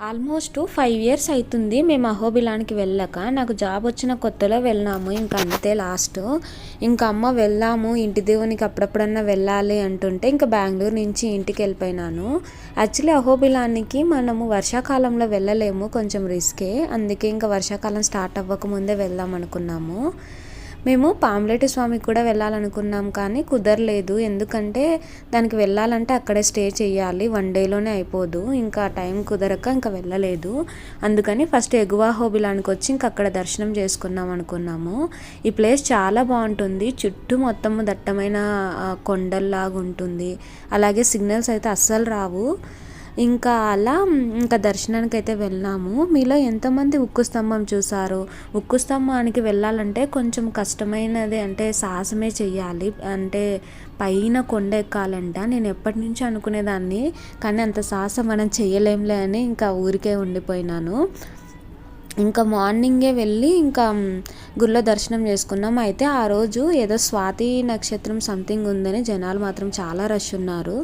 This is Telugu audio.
ఆల్మోస్ట్ 5 ఇయర్స్ అవుతుంది మేము అహోబిలానికి వెళ్ళాక. నాకు జాబ్ వచ్చిన కొత్తలో వెళ్ళాము, ఇంకా అంతే లాస్ట్. ఇంకా అమ్మ వెళ్దాము ఇంటి దేవునికి అప్పుడప్పుడన్నా వెళ్ళాలి అంటుంటే ఇంకా బెంగళూరు నుంచి ఇంటికి వెళ్ళిపోయినాను. యాక్చువల్లీ అహోబిలానికి మనము వర్షాకాలంలో వెళ్ళలేము, కొంచెం రిస్కే. అందుకే ఇంకా వర్షాకాలం స్టార్ట్ అవ్వకముందే వెళ్దాం అనుకున్నాము. మేము పాములేటి స్వామికి కూడా వెళ్ళాలనుకున్నాం కానీ కుదరలేదు. ఎందుకంటే దానికి వెళ్ళాలంటే అక్కడే స్టే చేయాలి, 1 డేలోనే అయిపోదు. ఇంకా టైం కుదరక ఇంకా వెళ్ళలేదు. అందుకని ఫస్ట్ ఎగువ అహోబిలానికి వచ్చి ఇంకా అక్కడ దర్శనం చేసుకుందాం అనుకున్నాము. ఈ ప్లేస్ చాలా బాగుంటుంది, చుట్టూ మొత్తము దట్టమైన కొండల్లాగా ఉంటుంది. అలాగే సిగ్నల్స్ అయితే అస్సలు రావు. ఇంకా అలా ఇంకా దర్శనానికి అయితే వెళ్ళాము. మీలో ఎంతమంది ఉక్కు స్తంభం చూసారు? ఉక్కు స్తంభానికి వెళ్ళాలంటే కొంచెం కష్టమైనది, అంటే సాహసమే చెయ్యాలి. అంటే పైన కొండ ఎక్కాలంట. నేను ఎప్పటి నుంచో అనుకునేదాన్ని, కానీ అంత సాహసం మనం చెయ్యలేంలే అని ఇంకా ఊరికే ఉండిపోయినాను. ఇంకా మార్నింగే వెళ్ళి ఇంకా గుళ్ళో దర్శనం చేసుకున్నాం. అయితే ఆ రోజు ఏదో స్వాతి నక్షత్రం సంథింగ్ ఉందని జనాలు మాత్రం చాలా రష్ ఉన్నారు.